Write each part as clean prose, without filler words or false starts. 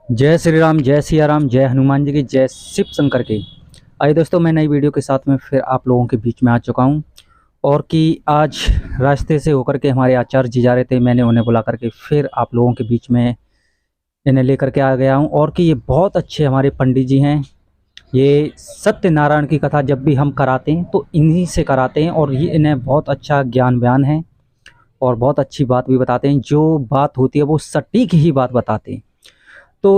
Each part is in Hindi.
जय श्री राम, जय सिया राम, जय हनुमान जी की, जय शिव शंकर की। आइए दोस्तों, मैं नई वीडियो के साथ में फिर आप लोगों के बीच में आ चुका हूं। और कि आज रास्ते से होकर के हमारे आचार्य जी जा रहे थे, मैंने उन्हें बुला करके फिर आप लोगों के बीच में इन्हें लेकर के आ गया हूं। और कि ये बहुत अच्छे हमारे पंडित जी हैं। ये सत्यनारायण की कथा जब भी हम कराते हैं तो इन्हीं से कराते हैं, और ये इन्हें बहुत अच्छा ज्ञान बयान है और बहुत अच्छी बात भी बताते हैं। जो बात होती है वो सटीक ही बात बताते हैं। तो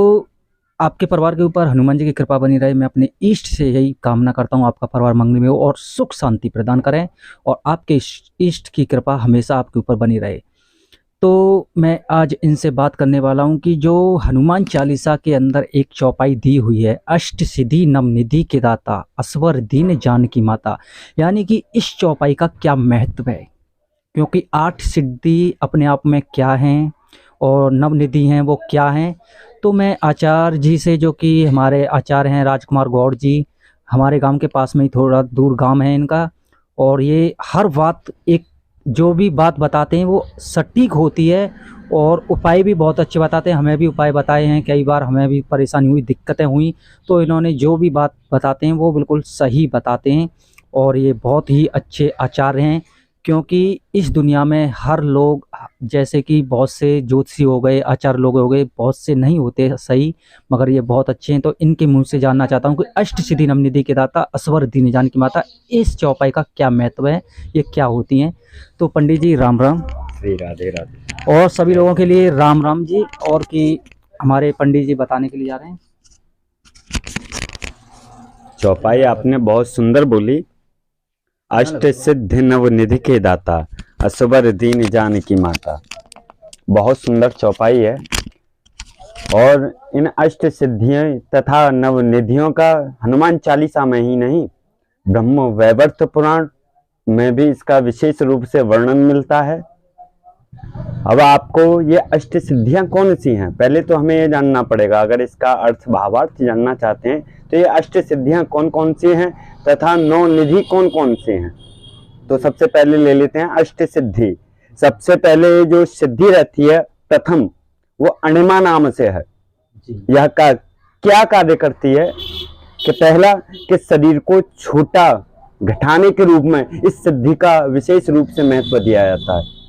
आपके परिवार के ऊपर हनुमान जी की कृपा बनी रहे। मैं अपने इष्ट से यही कामना करता हूँ, आपका परिवार मंगल में हो और सुख शांति प्रदान करें, और आपके इष्ट की कृपा हमेशा आपके ऊपर बनी रहे। तो मैं आज इनसे बात करने वाला हूँ कि जो हनुमान चालीसा के अंदर एक चौपाई दी हुई है, अष्ट सिद्धि नव निधि के दाता असवर दीन जानकी माता, यानी कि इस चौपाई का क्या महत्व है। क्योंकि 8 सिद्धि अपने आप में क्या हैं और नवनिधि हैं वो क्या हैं। तो मैं आचार्य जी से, जो कि हमारे आचार्य हैं राजकुमार गौड़ जी, हमारे गांव के पास में ही, थोड़ा दूर गांव है इनका, और ये हर बात, एक जो भी बात बताते हैं वो सटीक होती है, और उपाय भी बहुत अच्छे बताते हैं। हमें भी उपाय बताए हैं, कई बार हमें भी परेशानी हुई, दिक्कतें हुई, तो इन्होंने जो भी बात बताते हैं वो बिल्कुल सही बताते हैं। और ये बहुत ही अच्छे आचार्य हैं। क्योंकि इस दुनिया में हर लोग, जैसे कि बहुत से ज्योतिषी हो गए, आचार्य लोग हो गए, बहुत से नहीं होते सही, मगर ये बहुत अच्छे हैं। तो इनके मुंह से जानना चाहता हूँ कि अष्ट सिद्धि नवनिधि के दाता असवर दीन जानकी माता, इस चौपाई का क्या महत्व है, ये क्या होती हैं। तो पंडित जी राम राम। श्री राधे राधे। और सभी लोगों के लिए राम राम जी। और कि हमारे पंडित जी बताने के लिए जा रहे हैं। चौपाई आपने बहुत सुंदर बोली। अष्ट सिद्धि नव निधि के दाता असवर दीन जानकी माता, बहुत सुंदर चौपाई है। और इन अष्ट सिद्धियों तथा नव निधियों का हनुमान चालीसा में ही नहीं, ब्रह्म वैवर्त पुराण में भी इसका विशेष रूप से वर्णन मिलता है। अब आपको ये अष्ट सिद्धियां कौन सी हैं, पहले तो हमें ये जानना पड़ेगा। अगर इसका अर्थ भावार्थ जानना चाहते हैं तो ये अष्ट सिद्धियां कौन कौन सी हैं तथा नौ निधि कौन कौन से हैं। तो सबसे पहले ले लेते हैं अष्ट सिद्धि। सबसे पहले जो सिद्धि रहती है प्रथम, वो अणिमा नाम से है। यह का क्या कार्य करती है कि पहला, कि शरीर को छोटा घटाने के रूप में इस सिद्धि का विशेष रूप से महत्व दिया जाता है।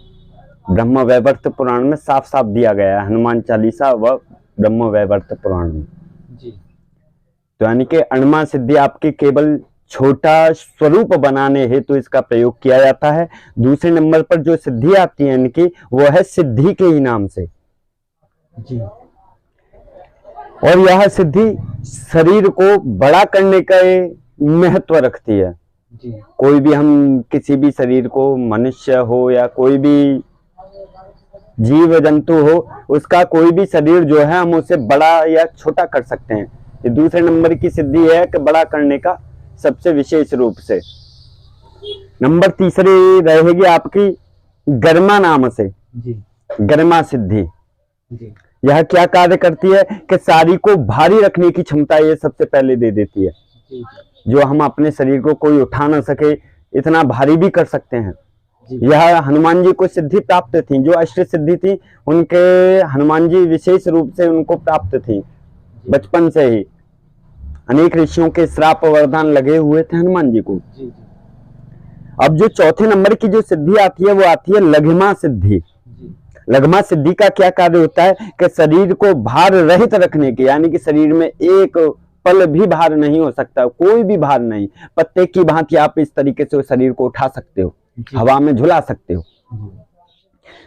ब्रह्म वैवर्त पुराण में साफ साफ दिया गया है, हनुमान चालीसा व ब्रह्म वैवर्त पुराण में जी। तो यानी कि अणमा सिद्धि आपकी केवल छोटा स्वरूप बनाने हेतु तो इसका प्रयोग किया जाता है। दूसरे नंबर पर जो सिद्धि आती है इनकी, वो है सिद्धि के ही नाम से जी। और यह सिद्धि शरीर को बड़ा करने का महत्व रखती है जी। कोई भी, हम किसी भी शरीर को, मनुष्य हो या कोई भी जीव जंतु हो, उसका कोई भी शरीर जो है हम उसे बड़ा या छोटा कर सकते हैं। ये दूसरे नंबर की सिद्धि है कि बड़ा करने का सबसे विशेष रूप से। नंबर तीसरी रहेगी आपकी गर्मा नाम से जी। गर्मा सिद्धि जी। यह क्या कार्य करती है कि सारी को भारी रखने की क्षमता ये सबसे पहले दे देती है जी। जो हम अपने शरीर को कोई उठा ना सके, इतना भारी भी कर सकते हैं। यह हनुमान जी को सिद्धि प्राप्त थी। जो अष्ट सिद्धि थी उनके हनुमान जी विशेष रूप से उनको प्राप्त थी। बचपन से ही अनेक ऋषियों के श्राप वरदान लगे हुए थे हनुमान जी को। अब जो चौथे नंबर की जो सिद्धि आती है वो आती है लघिमा सिद्धि। लघिमा सिद्धि का क्या कार्य होता है कि शरीर को भार रहित रखने के, यानी कि शरीर में एक पल भी भार नहीं हो सकता, कोई भी भार नहीं। पत्ते की भांति आप इस तरीके से शरीर को उठा सकते हो, हवा में झुला सकते हो।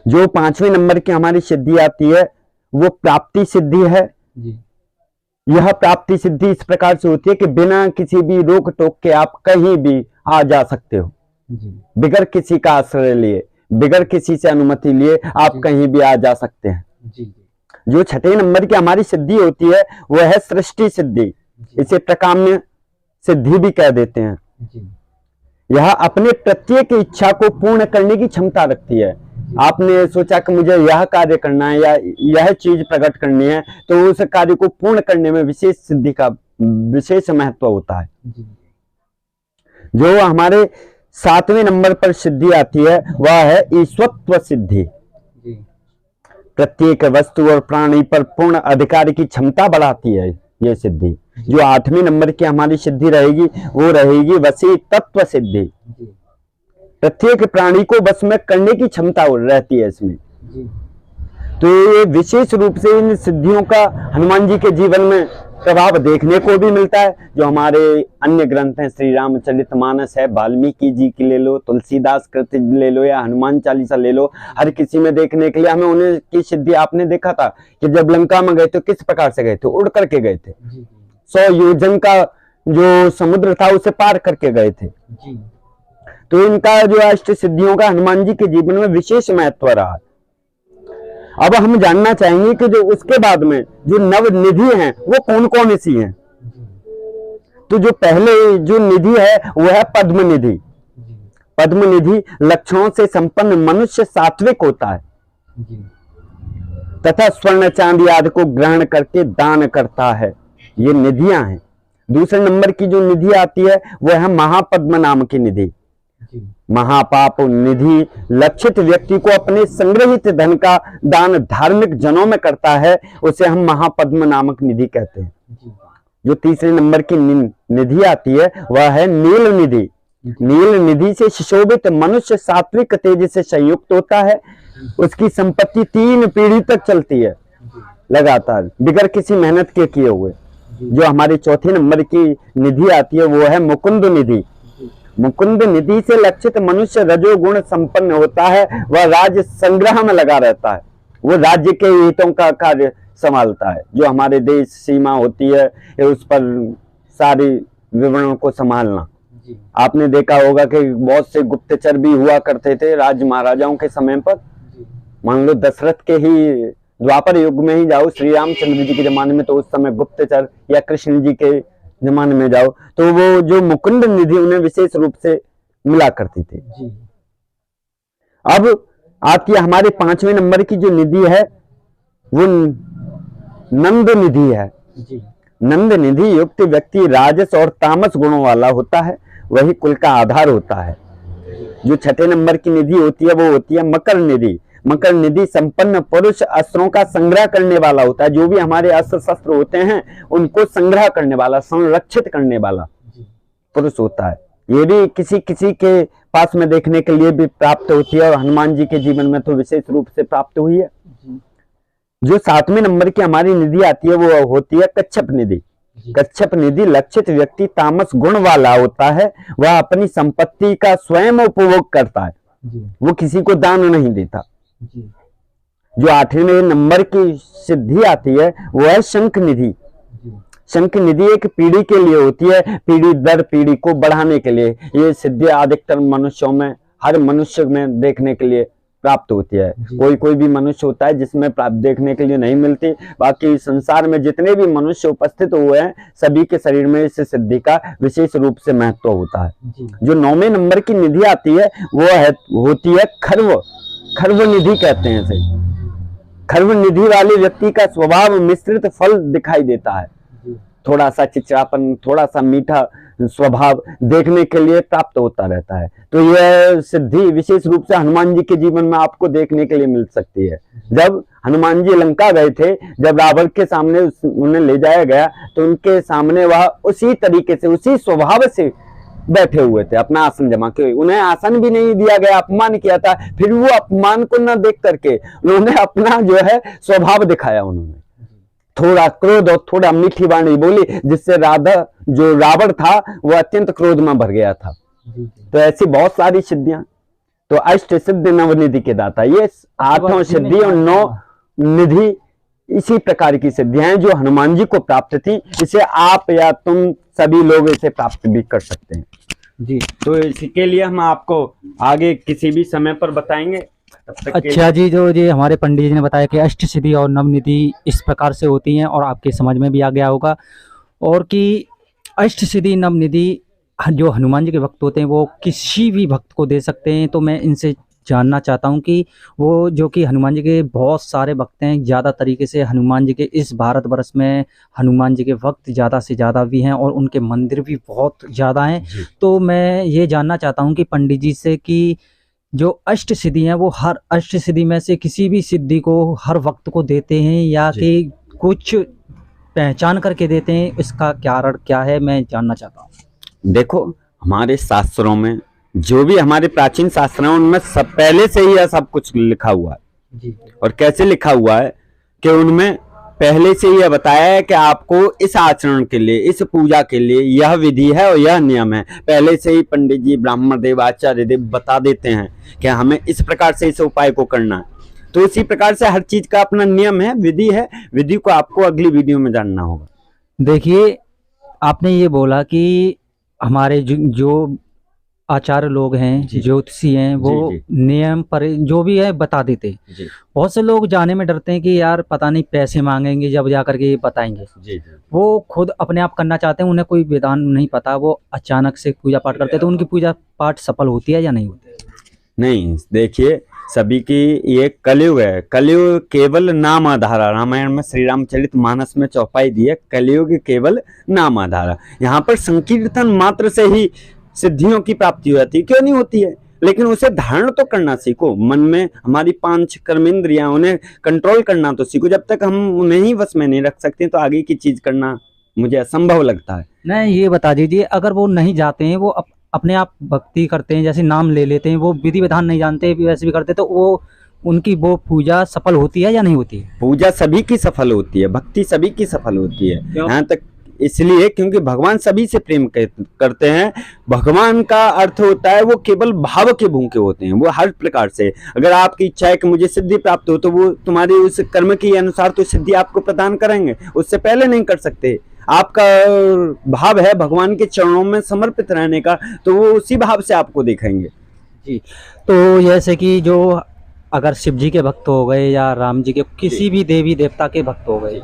जो पांचवें नंबर की हमारी सिद्धि आती है वो प्राप्ति सिद्धि है। यह प्राप्ति सिद्धि इस प्रकार से होती है कि बिना किसी भी रोक टोक के आप कहीं भी आ जा सकते हो, बिगर किसी का आश्रय लिए, बिगर किसी से अनुमति लिए आप कहीं भी आ जा सकते हैं। जो छठे नंबर की हमारी सिद्धि होती है वो है सृष्टि सिद्धि। इसे प्रकाम्य सिद्धि भी कह देते हैं। यह अपने प्रत्येक इच्छा को पूर्ण करने की क्षमता रखती है। आपने सोचा कि मुझे यह कार्य करना है या यह चीज प्रकट करनी है, तो उस कार्य को पूर्ण करने में विशेष सिद्धि का विशेष महत्व होता है। जो हमारे सातवें नंबर पर सिद्धि आती है वह है ईश्वरत्व सिद्धि। प्रत्येक वस्तु और प्राणी पर पूर्ण अधिकार की क्षमता बढ़ाती है ये सिद्धि। जो 8वें नंबर की हमारी सिद्धि रहेगी वो रहेगी वशी तत्व सिद्धि। प्रत्येक प्राणी को बस में करने की क्षमता रहती है इसमें। तो ये विशेष रूप से इन सिद्धियों का हनुमान जी के जीवन में प्रभाव देखने को भी मिलता है। जो हमारे अन्य ग्रंथ हैं, श्री रामचरितमानस है, वाल्मीकि जी की ले लो, तुलसीदास कृत ले लो या हनुमान चालीसा ले लो, हर किसी में देखने के लिए हमें उन्हें की सिद्धि। आपने देखा था कि जब लंका में गए तो किस प्रकार से गए थे, उड़ करके गए थे। 100 योजन का जो समुद्र था उसे पार करके गए थे। तो इनका जो अष्ट सिद्धियों का हनुमान जी के जीवन में विशेष महत्व रहा। अब हम जानना चाहेंगे कि जो उसके बाद में जो नव निधि हैं वो कौन कौन सी हैं। तो जो पहले जो निधि है वो है पद्म निधि। पद्म निधि लक्षणों से संपन्न मनुष्य सात्विक होता है तथा स्वर्ण चांदी आदि को ग्रहण करके दान करता है। ये निधियां हैं। दूसरे नंबर की जो निधि आती है वो है महापद्म नाम की निधि। महापाप निधि लक्षित व्यक्ति को अपने संग्रहित धन का दान धार्मिक जनों में करता है, उसे हम महापद्म नामक निधि कहते हैं। जो तीसरे नंबर की निधि आती है वह है नील निधि। नील निधि से सुशोभित मनुष्य सात्विक तेज से संयुक्त होता है। उसकी संपत्ति 3 पीढ़ी तक चलती है लगातार बिगर किसी मेहनत के किए हुए। जो हमारी चौथे नंबर की निधि आती है वो है मुकुंद निधि। मुकुंद निधि से लक्षित मनुष्य रजोगुण संपन्न होता है। वह राज्य संग्रह में लगा रहता है। वो राज्य के हितों का कार्य संभालता है। जो हमारे देश सीमा होती है उस पर सारी विवरणों को संभालना। आपने देखा होगा कि बहुत से गुप्तचर भी हुआ करते थे राज महाराजाओं के समय पर। मान लो दशरथ के ही द्वापर युग में ही जाओ, श्री रामचंद्र जी के जमाने में, तो उस समय गुप्तचर, या कृष्ण जी के जमाने में जाओ तो वो जो मुकुंद निधि उन्हें विशेष रूप से मिला करती थी। अब आती है हमारे 5वें नंबर की जो निधि है वो नंद निधि है। नंद निधि युक्त व्यक्ति राजस और तामस गुणों वाला होता है, वही कुल का आधार होता है। जो 6ठे नंबर की निधि होती है वो होती है मकर निधि। मकर निधि संपन्न पुरुष अस्त्रों का संग्रह करने वाला होता है। जो भी हमारे अस्त्र शस्त्र होते हैं उनको संग्रह करने वाला, संरक्षित करने वाला पुरुष होता है। ये भी किसी किसी के पास में देखने के लिए भी प्राप्त होती है और हनुमान जी के जीवन में तो विशेष रूप से प्राप्त हुई है। जो 7वें नंबर की हमारी निधि आती है वो होती है कच्छप निधि। कच्छप निधि लक्षित व्यक्ति तामस गुण वाला होता है। वह अपनी संपत्ति का स्वयं उपभोग करता है, वो किसी को दान नहीं देता। जो 8वें नंबर की सिद्धि आती है वो है शंख निधि। शंख निधि एक पीढ़ी के लिए होती है, पीढ़ी दर पीढ़ी को बढ़ाने के लिए। ये सिद्धि अधिकतर मनुष्यों में, हर मनुष्य में देखने के लिए प्राप्त होती है। कोई कोई भी मनुष्य होता है जिसमें प्राप्त देखने के लिए नहीं मिलती। बाकी संसार में जितने भी मनुष्य उपस्थित हुए हैं सभी के शरीर में इस सिद्धि का विशेष रूप से महत्व होता है। जो 9वें नंबर की निधि आती है वो होती है खर्व। खर्व निधि कहते हैं इसे। खर्व निधि वाले व्यक्ति का स्वभाव मिश्रित फल दिखाई देता है। थोड़ा सा चिड़चिड़ापन, थोड़ा सा मीठा स्वभाव देखने के लिए प्राप्त होता रहता है। तो यह सिद्धि विशेष रूप से हनुमान जी के जीवन में आपको देखने के लिए मिल सकती है। जब हनुमान जी लंका गए थे, जब रावण के सामने उन्हें ले जाया गया तो उनके सामने वह उसी तरीके से, उसी स्वभाव से बैठे हुए थे, अपना आसन जमा के। उन्हें आसन भी नहीं दिया गया, अपमान किया था। फिर वो अपमान को न देख करके उन्होंने अपना जो है स्वभाव दिखाया। उन्होंने थोड़ा क्रोध और थोड़ा मीठी वाणी बोली, जिससे जो रावण था वो अत्यंत क्रोध में भर गया था। तो ऐसी बहुत सारी सिद्धियां। तो अष्ट सिद्धि नवनिधि के दाता, ये 8 सिद्धि और 9 निधि इसी प्रकार की सिद्धियां हैं जो हनुमान जी को प्राप्त थी। इसे आप या तुम सभी लोग इसे प्राप्त भी कर सकते हैं जी। तो इसके लिए हम आपको आगे किसी भी समय पर बताएंगे। अच्छा जी, जो ये हमारे पंडित जी ने बताया कि अष्ट सिद्धि और नवनिधि इस प्रकार से होती हैं और आपके समझ में भी आ गया होगा। और कि अष्ट सिद्धि नवनिधि जो हनुमान जी के भक्त होते हैं वो किसी भी भक्त को दे सकते हैं। तो मैं इनसे जानना चाहता हूं कि वो जो कि हनुमान जी के बहुत सारे भक्त हैं, ज़्यादा तरीके से हनुमान जी के इस भारतवर्ष में हनुमान जी के भक्त ज़्यादा से ज़्यादा भी हैं और उनके मंदिर भी बहुत ज़्यादा हैं। तो मैं ये जानना चाहता हूं कि पंडित जी से कि जो अष्ट सिद्धि हैं वो हर अष्ट सिद्धि में से किसी भी सिद्धि को हर वक्त को देते हैं या जी। कि कुछ पहचान करके देते हैं, इसका कारण क्या है मैं जानना चाहता हूँ। देखो, हमारे शास्त्रों में जो भी हमारे प्राचीन शास्त्र हैं उनमें सब पहले से ही यह सब कुछ लिखा हुआ है। जी और कैसे लिखा हुआ है कि उनमें पहले से यह बताया है कि आपको इस आचरण के लिए, इस पूजा के लिए यह विधि है और यह नियम है। पहले से ही पंडित जी, ब्राह्मण देव, आचार्य देव बता देते हैं कि हमें इस प्रकार से इस उपाय को करना है। तो इसी प्रकार से हर चीज का अपना नियम है, विधि है। विधि को आपको अगली वीडियो में जानना होगा। देखिए, आपने ये बोला कि हमारे जो आचार्य लोग हैं, जी। ज्योतिषी हैं, वो जी, नियम पर जो भी है बता देते हैं। जी बहुत से लोग जाने में डरते हैं कि यार पता नहीं पैसे मांगेंगे जब जा करके ये बताएंगे। जी वो खुद अपने आप करना चाहते हैं, उन्हें कोई विधान नहीं पता, वो अचानक से पूजा पाठ करते हैं, तो उनकी पूजा पाठ सफल होती है या नहीं होती है? नहीं, देखिए, सभी की ये कलयुग है। कलयुग केवल नाम आधारा। रामायण में श्री रामचरित मानस में चौपाई दी है, कलयुग केवल नाम आधारा। यहाँ पर संकीर्तन मात्र से ही सिद्धियों की प्राप्ति हो जाती है। क्यों नहीं होती है? लेकिन उसे धारण तो करना सीखो। मन में हमारी 5 कर्मेंद्रियां, उन्हें कंट्रोल करना तो सीखो। जब तक हम उन्हें ही वश में नहीं रख सकते तो आगे की चीज करना मुझे असंभव लगता है। नहीं, ये बता दीजिए, अगर वो नहीं जाते हैं, वो अपने आप भक्ति करते हैं, जैसे नाम ले लेते हैं, वो विधि विधान नहीं जानते वैसे भी करते, तो वो उनकी वो पूजा सफल होती है या नहीं होती है? पूजा सभी की सफल होती है, भक्ति सभी की सफल होती है। क्यों? यहाँ तक इसलिए क्योंकि भगवान सभी से प्रेम करते हैं। भगवान का अर्थ होता है वो केवल भाव के भूखे होते हैं। वो हर प्रकार से, अगर आपकी इच्छा है कि मुझे सिद्धि प्राप्त हो, तो वो तुम्हारे उस कर्म के अनुसार तो सिद्धि आपको प्रदान करेंगे, उससे पहले नहीं कर सकते। आपका भाव है भगवान के चरणों में समर्पित रहने का, तो वो उसी भाव से आपको दिखाएंगे। जी, तो जैसे कि जो अगर शिव जी के भक्त हो गए या राम जी के, किसी भी देवी देवता के भक्त हो गए,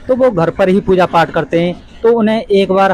तो वो घर पर ही पूजा पाठ करते हैं, तो उन्हें एक बार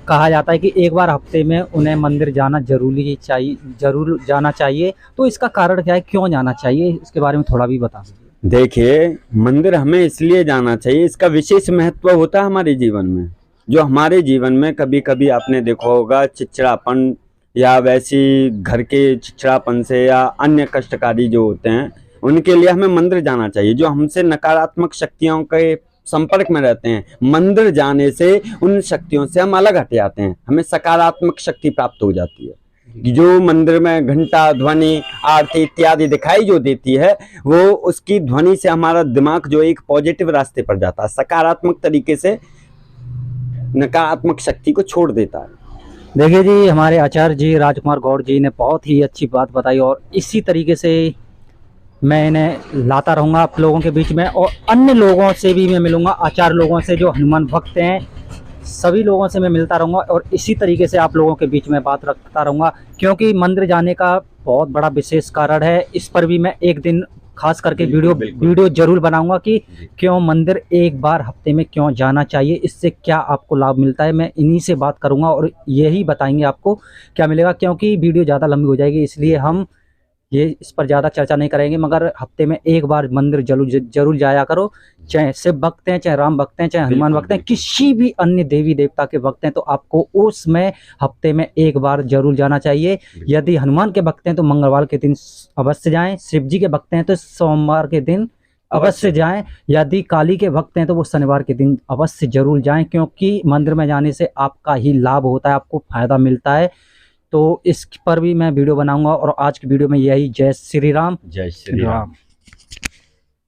कहा जाता है कि एक बार हफ्ते में उन्हें मंदिर जाना जरूर जाना चाहिए। तो इसका कारण क्या है, क्यों जाना चाहिए, इसके बारे में थोड़ा भी बता दीजिए। देखिए, मंदिर हमें इसलिए जाना चाहिए, इसका विशेष महत्व होता है हमारे जीवन में। जो हमारे जीवन में कभी कभी आपने देखा होगा चिड़चिड़ापन या वैसी घर के चिड़चिड़ापन से या अन्य कष्टकारी जो होते हैं, उनके लिए हमें मंदिर जाना चाहिए। जो हमसे नकारात्मक शक्तियों के संपर्क में रहते हैं, मंदिर जाने से उन शक्तियों से हम अलग हट जाते हैं, हमें सकारात्मक शक्ति प्राप्त हो जाती है। जो मंदिर में घंटा, ध्वनि, आरती इत्यादि दिखाई जो देती है, वो उसकी ध्वनि से हमारा दिमाग जो एक पॉजिटिव रास्ते पर जाता है, सकारात्मक तरीके से नकारात्मक शक्ति को छोड़ देता है। देखिए जी, हमारे आचार्य जी राजकुमार गौड़ जी ने बहुत ही अच्छी बात बताई, और इसी तरीके से मैं इन्हें लाता रहूँगा आप लोगों के बीच में, और अन्य लोगों से भी मैं मिलूँगा, आचार्य लोगों से जो हनुमान भक्त हैं, सभी लोगों से मैं मिलता रहूँगा, और इसी तरीके से आप लोगों के बीच में बात रखता रहूँगा। क्योंकि मंदिर जाने का बहुत बड़ा विशेष कारण है, इस पर भी मैं एक दिन खास करके वीडियो जरूर बनाऊंगा कि क्यों मंदिर एक बार हफ्ते में क्यों जाना चाहिए, इससे क्या आपको लाभ मिलता है। मैं इन्हीं से बात करूंगा और यही बताएंगे आपको क्या मिलेगा। क्योंकि वीडियो ज़्यादा लंबी हो जाएगी, इसलिए हम ये इस पर ज़्यादा चर्चा नहीं करेंगे, मगर हफ्ते में एक बार मंदिर जरूर जाया करो। चाहे शिव भक्त हैं, चाहे राम भक्त हैं, चाहे हनुमान भक्त हैं, किसी भी अन्य देवी देवता के भक्त हैं, तो आपको उसमें हफ्ते में एक बार जरूर जाना चाहिए। यदि हनुमान के भक्त हैं तो मंगलवार के दिन अवश्य जाएं, शिव जी के भक्त हैं तो सोमवार के दिन अवश्य जाएं, यदि काली के भक्त हैं तो वो शनिवार के दिन अवश्य जरूर जाएं। क्योंकि मंदिर में जाने से आपका ही लाभ होता है, आपको फायदा मिलता है। तो इस पर भी मैं वीडियो बनाऊंगा, और आज की वीडियो में यही। जय श्री राम। जय श्री राम।